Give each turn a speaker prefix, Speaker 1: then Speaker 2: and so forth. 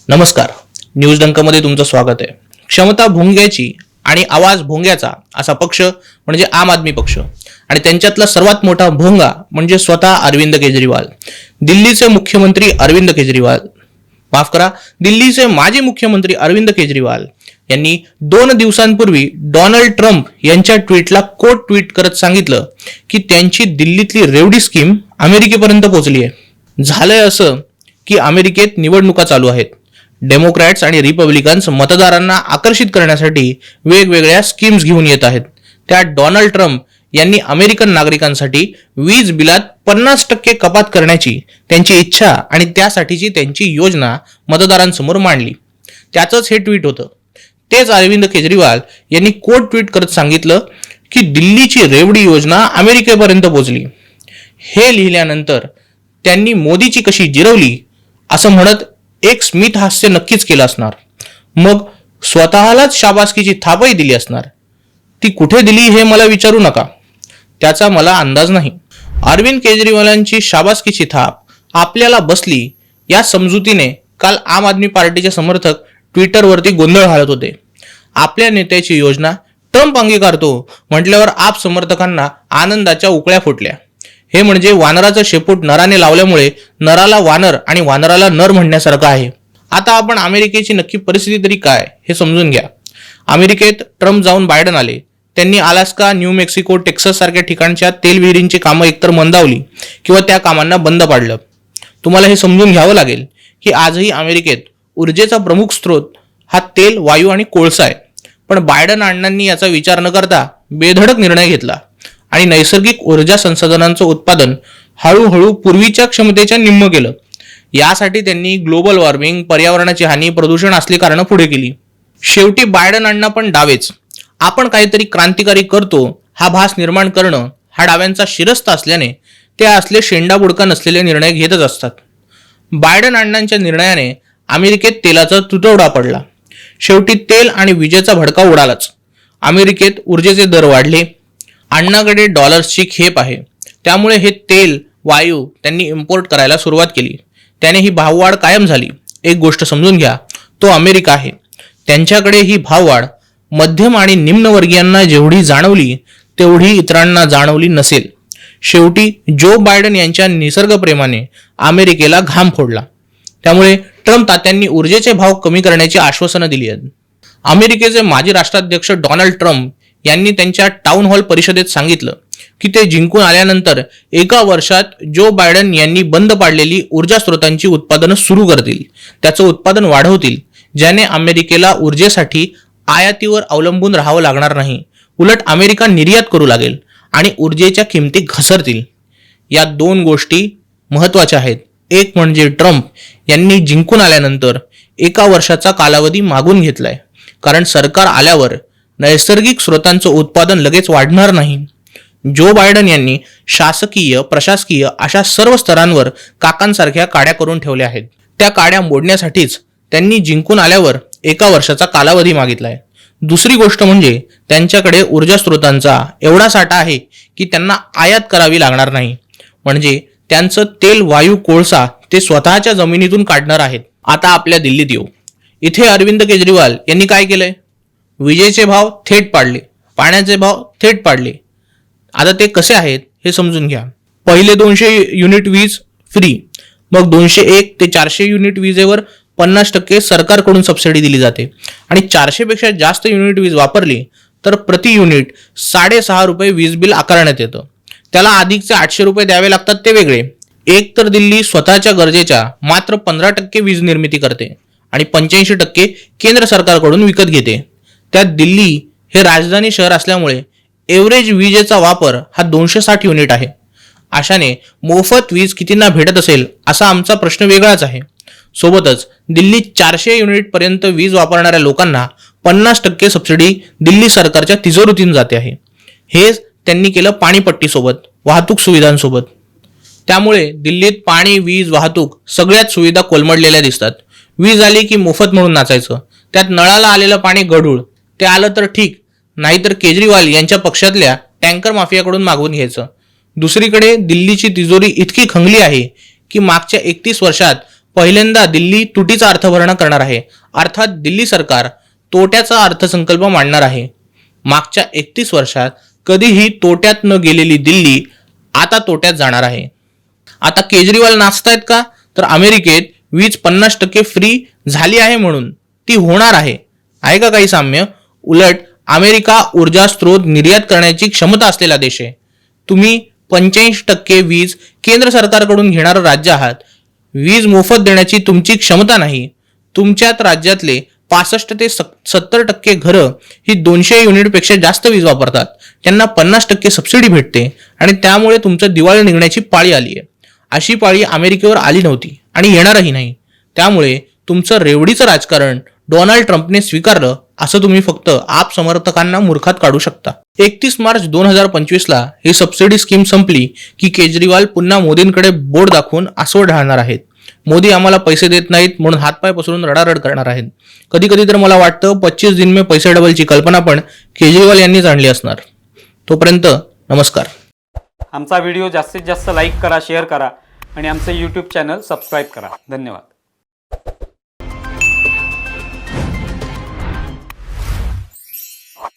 Speaker 1: नमस्कार. न्यूज डंकमध्ये तुमचं स्वागत आहे. क्षमता भोंग्याची आणि आवाज भोंग्याचा असा पक्ष म्हणजे आम आदमी पक्ष आणि त्यांच्यातला सर्वात मोठा भोंगा म्हणजे स्वतः अरविंद केजरीवाल. दिल्लीचे मुख्यमंत्री अरविंद केजरीवाल, माफ करा, दिल्लीचे माजी मुख्यमंत्री अरविंद केजरीवाल यांनी 2 दिवसांपूर्वी डोनाल्ड ट्रम्प यांच्या ट्विटला कोट ट्विट करत सांगितलं की त्यांची दिल्लीतली रेवडी स्कीम अमेरिकेपर्यंत पोहोचली आहे. झालंय असं की अमेरिकेत निवडणुका चालू आहेत. डेमोक्रॅट्स आणि रिपब्लिकन्स मतदारांना आकर्षित करण्यासाठी वेगवेगळ्या स्कीम्स घेऊन येत आहेत. त्यात डोनाल्ड ट्रम्प यांनी अमेरिकन नागरिकांसाठी वीज बिलात 50% कपात करण्याची त्यांची इच्छा आणि त्यासाठीची त्यांची योजना मतदारांसमोर मांडली. त्याचंच हे ट्विट होतं. तेच अरविंद केजरीवाल यांनी कोट ट्विट करत सांगितलं की दिल्लीची रेवडी योजना अमेरिकेपर्यंत पोहोचली. हे लिहिल्यानंतर त्यांनी मोदीची कशी जिरवली असं म्हणत एक स्मित हास्य नक्कीच केलं असणार. मग स्वतःलाच शाबासकीची थापही दिली असणार. ती कुठे दिली हे मला विचारू नका, त्याचा मला अंदाज नाही. अरविंद केजरीवालांची शाबासकीची थाप आपल्याला बसली या समजुतीने काल आम आदमी पार्टीचे समर्थक ट्विटरवरती गोंधळ घालत होते. आपल्या नेत्याची योजना ट्रम्प अंगीकारतो म्हटल्यावर आप समर्थकांना आनंदाच्या उकळ्या फुटल्या. हे म्हणजे वानराचं शेपूट नराने लावल्यामुळे नराला वानर आणि वानराला नर म्हणण्यासारखं आहे. आता आपण अमेरिकेची नक्की परिस्थिती तरी काय हे समजून घ्या. अमेरिकेत ट्रम्प जाऊन बायडन आले. त्यांनी अलास्का, न्यू मेक्सिको, टेक्सास सारख्या ठिकाणच्या तेल विहिरींची कामं एकतर मंदावली किंवा त्या कामांना बंद पाडलं. तुम्हाला हे समजून घ्यावं लागेल की आजही अमेरिकेत ऊर्जेचा प्रमुख स्रोत हा तेल, वायू आणि कोळसा आहे. पण बायडन अण्णांनी याचा विचार न करता बेधडक निर्णय घेतला आणि नैसर्गिक ऊर्जा संसाधनांचं उत्पादन हळूहळू पूर्वीच्या क्षमतेच्या निम्म केलं. यासाठी त्यांनी ग्लोबल वॉर्मिंग, पर्यावरणाची हानी, प्रदूषण असली कारणं पुढे केली. शेवटी बायडन अण्णा पण डावेच. आपण काहीतरी क्रांतिकारी करतो हा भास निर्माण करणं हा डाव्यांचा शिरस्ता असल्याने ते असले शेंडाबुडका नसलेले निर्णय घेतच असतात. बायडन अण्णांच्या निर्णयाने अमेरिकेत तेलाचा तुटवडा पडला. शेवटी तेल आणि विजेचा भडका उडालाच. अमेरिकेत ऊर्जेचे दर वाढले. अण्णाकडे डॉलर्सची खेप आहे, त्यामुळे हे तेल, वायू त्यांनी इम्पोर्ट करायला सुरुवात केली. त्याने ही भाववाढ कायम झाली. एक गोष्ट समजून घ्या, तो अमेरिका आहे. त्यांच्याकडे ही भाववाढ मध्यम आणि निम्नवर्गीयांना जेवढी जाणवली तेवढी इतरांना जाणवली नसेल. शेवटी जो बायडन यांच्या निसर्गप्रेमाने अमेरिकेला घाम फोडला. त्यामुळे ट्रम्प तात्यांनी ऊर्जेचे भाव कमी करण्याची आश्वासनं दिली आहेत. अमेरिकेचे माजी राष्ट्राध्यक्ष डोनाल्ड ट्रम्प यांनी त्यांच्या टाउन हॉल परिषदेत सांगितलं की ते जिंकून आल्यानंतर एका वर्षात जो बायडन यांनी बंद पाडलेली ऊर्जा स्रोतांची उत्पादनं सुरू करतील, त्याचं उत्पादन वाढवतील, ज्याने अमेरिकेला ऊर्जेसाठी आयातीवर अवलंबून राहावं लागणार नाही. उलट अमेरिका निर्यात करू लागेल आणि ऊर्जेच्या किमती घसरतील. या 2 गोष्टी महत्त्वाच्या आहेत. एक म्हणजे ट्रम्प यांनी जिंकून आल्यानंतर एका वर्षाचा कालावधी मागून घेतलाय, कारण सरकार आल्यावर नैसर्गिक स्रोतांचं उत्पादन लगेच वाढणार नाही. जो बायडन यांनी शासकीय, प्रशासकीय अशा सर्व स्तरांवर काकांसारख्या काड्या करून ठेवल्या आहेत. त्या काड्या मोडण्यासाठीच त्यांनी जिंकून आल्यावर एका वर्षाचा कालावधी मागितलाय. दुसरी गोष्ट म्हणजे त्यांच्याकडे ऊर्जा स्रोतांचा एवढा साठा आहे की त्यांना आयात करावी लागणार नाही. म्हणजे त्यांचं तेल, वायू, कोळसा ते स्वतःच्या जमिनीतून काढणार आहेत. आता आपल्या दिल्लीत येऊ. इथे अरविंद केजरीवाल यांनी काय केलंय? विजेचे भाव थेट पाडले, पाण्याचे भाव थेट पाडले. आता ते कसे आहेत हे समजून घ्या. पहिले 200 युनिट वीज फ्री, मग 201 ते 400 युनिट विजेवर 50% सरकारकडून सबसिडी दिली जाते आणि 400 पेक्षा जास्त युनिट वीज वापरली तर प्रति युनिट 6.5 रुपये वीज बिल आकारण्यात येतं. त्याला अधिकचे 800 रुपये द्यावे लागतात, ते वेगळे. एक तर दिल्ली स्वतःच्या गरजेच्या मात्र 15% वीज निर्मिती करते आणि 85% केंद्र सरकारकडून विकत घेते. त्यात दिल्ली हे राजधानी शहर असल्यामुळे एव्हरेज विजेचा वापर हा 260 युनिट आहे. अशाने मोफत वीज कितींना भेटत असेल असा आमचा प्रश्न वेगळाच आहे. सोबतच दिल्लीत 400 युनिट पर्यंत वीज वापरणाऱ्या लोकांना 50% सबसिडी दिल्ली सरकारच्या तिजोरीतून जाते आहे. हेच त्यांनी केलं पाणीपट्टीसोबत, वाहतूक सुविधांसोबत. त्यामुळे दिल्लीत पाणी, वीज, वाहतूक सगळ्याच सुविधा कोलमडलेल्या दिसतात. वीज आली की मोफत म्हणून नाचायचं. त्यात नळाला आलेलं पाणी गढूळ. ते आलं तर ठीक, नाहीतर केजरीवाल यांच्या पक्षातल्या टँकर माफियाकडून मागवून घ्यायचं. दुसरीकडे दिल्लीची तिजोरी इतकी खंगली आहे की मागच्या 31 वर्षात पहिल्यांदा दिल्ली तुटीचा अर्थभरणा करणार आहे, अर्थात दिल्ली सरकार तोट्याचा अर्थसंकल्प मांडणार आहे. मागच्या 31 वर्षात कधीही तोट्यात न गेलेली दिल्ली आता तोट्यात जाणार आहे. आता केजरीवाल नाचतायत का? तर अमेरिकेत वीज 50% फ्री झाली आहे म्हणून ती होणार आहे. आहे का काही साम्य? उलट अमेरिका ऊर्जा स्रोत निर्यात करण्याची क्षमता असलेला देश आहे. तुम्ही 85% वीज केंद्र सरकारकडून घेणारं राज्य आहात. वीज मोफत देण्याची तुमची क्षमता नाही. तुमच्यात राज्यातले 65 ते 70% घरं ही 200 युनिटपेक्षा जास्त वीज वापरतात. त्यांना 50% सबसिडी भेटते आणि त्यामुळे तुमचं दिवाळी निघण्याची पाळी आली आहे. अशी पाळी अमेरिकेवर आली नव्हती आणि येणारही नाही. त्यामुळे तुमचं रेवडीचं राजकारण डोनाल्ड ट्रम्पने स्वीकारलं असं तुम्ही फक्त आप समर्थकांना मूर्खात काढू शकता. 31 मार्च 2025ला ही सबसिडी स्कीम संपली की केजरीवाल पुन्हा मोदींकडे बोट दाखवून आसवड ढाळणार आहेत. मोदी आम्हाला पैसे देत नाहीत म्हणून हातपाय पसरून रडारड करणार आहेत. कधी कधी तर मला वाटतं 25 दिन में पैसे डबलची कल्पना पण केजरीवाल यांनीच आणली असणार. तोपर्यंत नमस्कार.
Speaker 2: आमचा व्हिडिओ जास्तीत जास्त लाईक करा, शेअर करा आणि आमचं यूट्यूब चॅनल सबस्क्राईब करा. धन्यवाद.